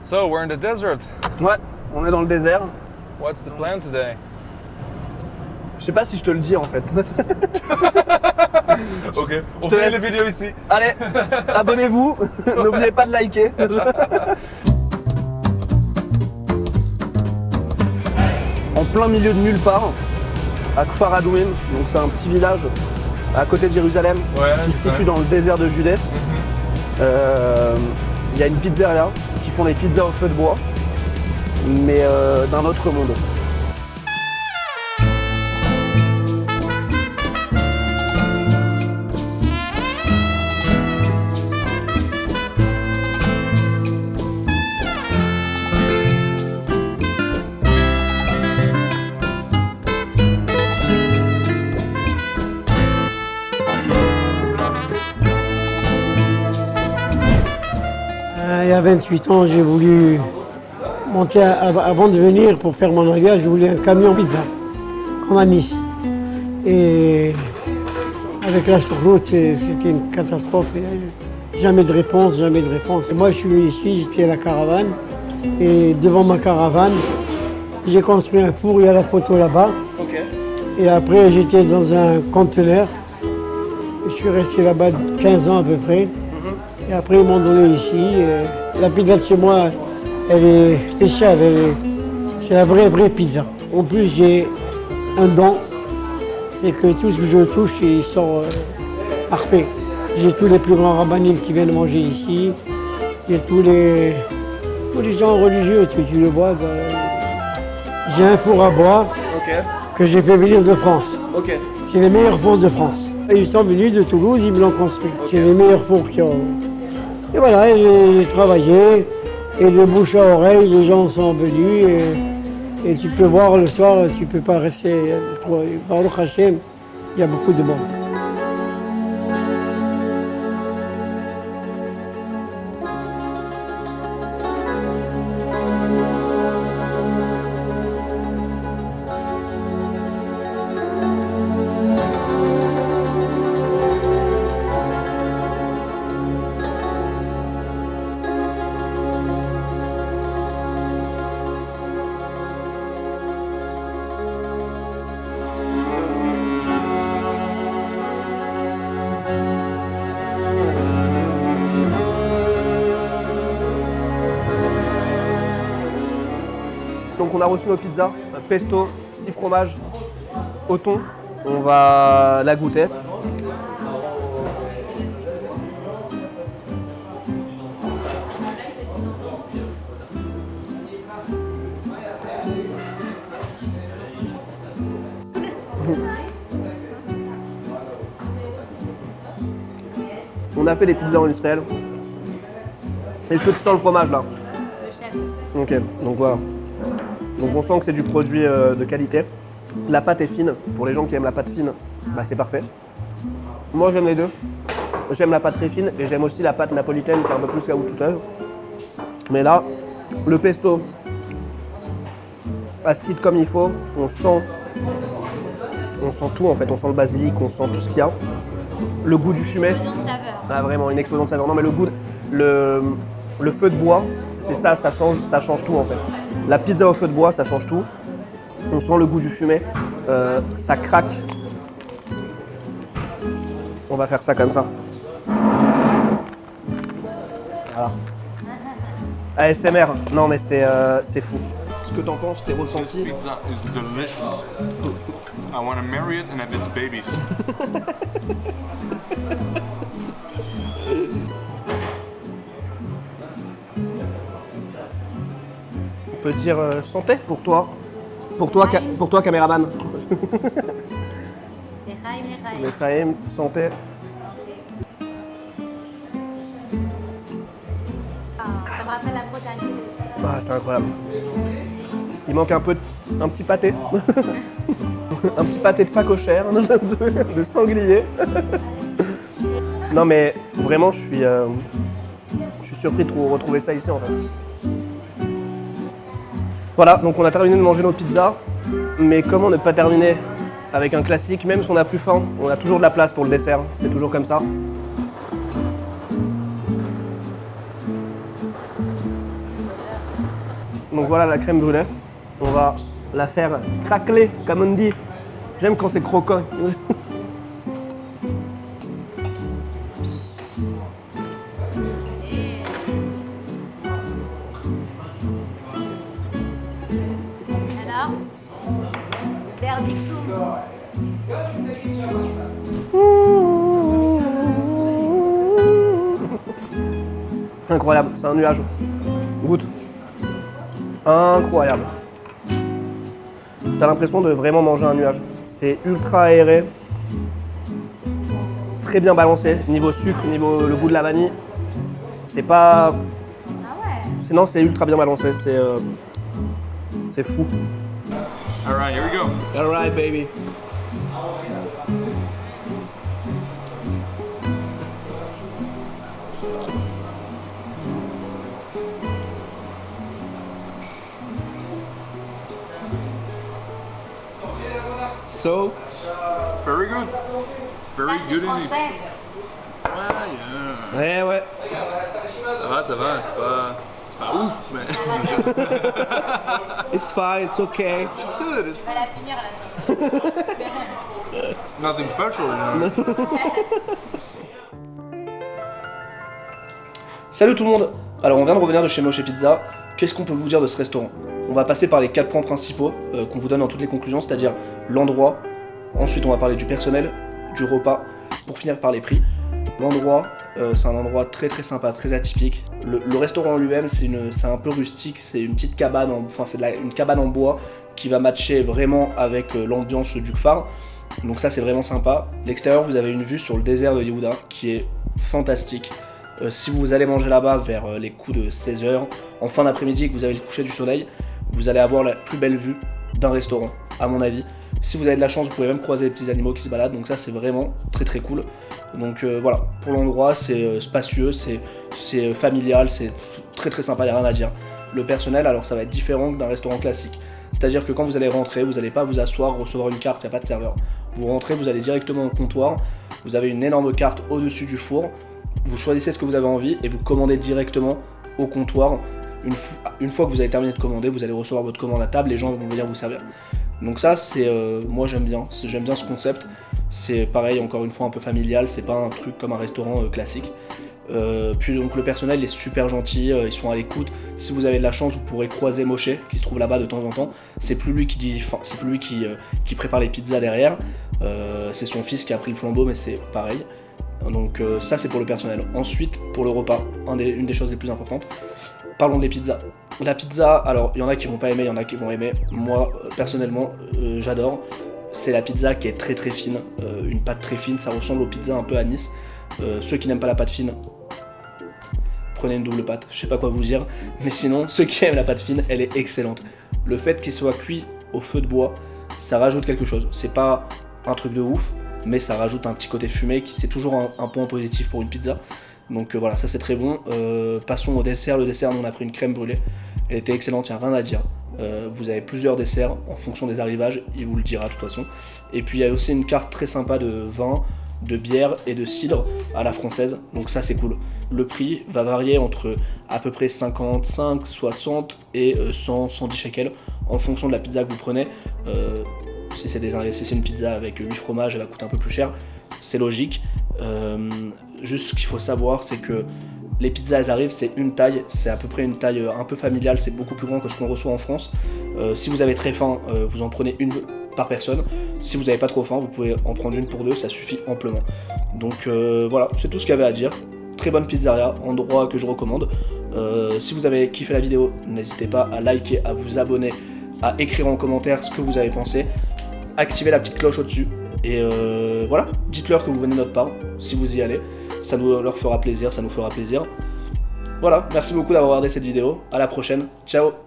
So we're in the desert. Ouais, on est dans le désert. What's the plan today? Je sais pas si je te le dis en fait. Ok, on te fait laisse. les vidéos ici. Allez, abonnez-vous, n'oubliez pas de liker. En plein milieu de nulle part, à Kfar Adouin, donc c'est un petit village à côté de Jérusalem qui se situe dans le désert de Judée. Il y a une pizzeria qui font des pizzas au feu de bois, mais d'un autre monde. Il y a 28 ans, j'ai voulu monter, avant de venir pour faire mon mariage, je voulais un camion pizza, comme à Nice. Et avec la route, c'était une catastrophe. Jamais de réponse, jamais de réponse. Et moi, je suis venu ici, j'étais à la caravane. Et devant ma caravane, j'ai construit un four, il y a la photo là-bas. Et après, j'étais dans un conteneur. Je suis resté là-bas 15 ans à peu près. Et après, ils m'ont donné ici. La pizza de chez moi, elle est spéciale. C'est la vraie pizza. En plus, j'ai un don. C'est que tout ce que je touche, il sort parfait. J'ai tous les plus grands rabbinimes qui viennent manger ici. J'ai tous les gens religieux, tu le vois. J'ai un four à bois que j'ai fait venir de France. C'est les meilleurs fours de France. Ils sont venus de Toulouse, ils me l'ont construit. C'est les meilleurs fours qui ont. Et voilà, j'ai travaillé, et de bouche à oreille, les gens sont venus, et tu peux voir le soir, tu ne peux pas rester. Baruch Hashem, il y a beaucoup de monde. Donc on a reçu nos pizzas, pesto, 6 fromages, au thon. On va la goûter. On a fait des pizzas industrielles. Est-ce que tu sens le fromage là? Ok, donc voilà. Donc on sent que c'est du produit de qualité. La pâte est fine. Pour les gens qui aiment la pâte fine, bah c'est parfait. Moi j'aime les deux. J'aime la pâte très fine et j'aime aussi la pâte napolitaine qui est un peu plus caoutchouteuse. Mais là, le pesto acide comme il faut. On sent tout en fait. On sent le basilic, on sent tout ce qu'il y a. Le goût du fumet. Explosion de saveur. Ah, vraiment une explosion de saveur. Non mais le goût, le feu de bois, c'est ça, ça change tout en fait. La pizza au feu de bois, ça change tout. On sent le goût du fumet, ça craque. On va faire ça comme ça. Voilà. ASMR, non mais c'est fou. Ce que t'en penses, tes This ressentis. pizza is delicious. I want to marry it and have its babies. On peut dire santé pour toi. Pour toi, caméraman. Lechaim. Lechaim, santé. Ça me rappelle la Bretagne. Ah, c'est incroyable. Il manque un petit pâté. Un petit pâté de phacochère, de sanglier. Non mais vraiment, je suis surpris de retrouver ça ici en fait. Voilà, donc on a terminé de manger nos pizzas. Mais comment ne pas terminer avec un classique, même si on n'a plus faim, on a toujours de la place pour le dessert. C'est toujours comme ça. Donc voilà la crème brûlée. On va la faire craqueler, comme on dit. J'aime quand c'est croquant. Alors, verdict. Incroyable, c'est un nuage. Goûte. Incroyable. T'as l'impression de vraiment manger un nuage. C'est ultra aéré. Très bien balancé. Niveau sucre, niveau le goût de la vanille. C'est pas. Ah ouais. Non, c'est ultra bien balancé. C'est fou. Alright, here we go. Alright, baby. So, Very good. Very Ça, c'est good indeed. français. Ouais, ouais. ça va, c'est pas ouf, mais It's fine, it's okay. it's good. It's Je vais la finir la surprise. nothing special, you know. Salut tout le monde. Alors on vient de revenir de chez Moche Pizza. Qu'est-ce qu'on peut vous dire de ce restaurant? On va passer par les 4 points principaux qu'on vous donne dans toutes les conclusions, c'est-à-dire l'endroit. Ensuite on va parler du personnel, du repas, pour finir par les prix. L'endroit, c'est un endroit très très sympa, très atypique. Le restaurant en lui-même, c'est un peu rustique, c'est une petite cabane, une cabane en bois qui va matcher vraiment avec l'ambiance du Kfar. Donc ça c'est vraiment sympa. L'extérieur, vous avez une vue sur le désert de Yehuda qui est fantastique. Si vous allez manger là-bas vers les coups de 16h, en fin d'après-midi et que vous avez le coucher du soleil, vous allez avoir la plus belle vue d'un restaurant, à mon avis. Si vous avez de la chance, vous pouvez même croiser les petits animaux qui se baladent, donc ça c'est vraiment très très cool. Donc voilà, pour l'endroit c'est spacieux, c'est familial, c'est très très sympa, il n'y a rien à dire. Le personnel, alors ça va être différent d'un restaurant classique. C'est-à-dire que quand vous allez rentrer, vous n'allez pas vous asseoir, recevoir une carte, il n'y a pas de serveur. Vous rentrez, vous allez directement au comptoir, vous avez une énorme carte au-dessus du four, vous choisissez ce que vous avez envie et vous commandez directement au comptoir. Une fois que vous avez terminé de commander, vous allez recevoir votre commande à table, les gens vont venir vous servir. Donc ça, c'est moi j'aime bien ce concept. C'est pareil, encore une fois un peu familial, c'est pas un truc comme un restaurant classique. Puis donc le personnel est super gentil, ils sont à l'écoute. Si vous avez de la chance, vous pourrez croiser Moshe qui se trouve là-bas de temps en temps. C'est plus lui qui prépare les pizzas derrière. C'est son fils qui a pris le flambeau, mais c'est pareil. Donc ça c'est pour le personnel. Ensuite pour le repas, une des choses les plus importantes. Parlons des pizzas. La pizza, alors il y en a qui vont pas aimer, il y en a qui vont aimer. Moi personnellement j'adore. C'est la pizza qui est très très fine, une pâte très fine, ça ressemble aux pizzas un peu à Nice. Ceux qui n'aiment pas la pâte fine, prenez une double pâte, je sais pas quoi vous dire. Mais sinon, ceux qui aiment la pâte fine, elle est excellente. Le fait qu'il soit cuit au feu de bois, ça rajoute quelque chose. C'est pas un truc de ouf, mais ça rajoute un petit côté fumé, c'est toujours un point positif pour une pizza. Donc voilà, ça c'est très bon. Passons au dessert. Le dessert, nous on a pris une crème brûlée. Elle était excellente, il n'y a rien à dire. Vous avez plusieurs desserts en fonction des arrivages, il vous le dira de toute façon. Et puis il y a aussi une carte très sympa de vin, de bière et de cidre à la française, donc ça c'est cool. Le prix va varier entre à peu près 55, 60 et 100, 110 shekels en fonction de la pizza que vous prenez. Si c'est une pizza avec 8 fromages, elle va coûter un peu plus cher, c'est logique. Juste ce qu'il faut savoir, c'est que les pizzas elles arrivent, c'est une taille, c'est à peu près une taille un peu familiale, c'est beaucoup plus grand que ce qu'on reçoit en France. Si vous avez très faim, vous en prenez une par personne. Si vous n'avez pas trop faim, vous pouvez en prendre une pour deux, ça suffit amplement. Donc voilà, c'est tout ce qu'il y avait à dire. Très bonne pizzeria, endroit que je recommande. Si vous avez kiffé la vidéo, n'hésitez pas à liker, à vous abonner, à écrire en commentaire ce que vous avez pensé. Activez la petite cloche au-dessus. Et voilà, dites-leur que vous venez de notre part, si vous y allez. Ça leur fera plaisir, ça nous fera plaisir. Voilà, merci beaucoup d'avoir regardé cette vidéo. À la prochaine, ciao.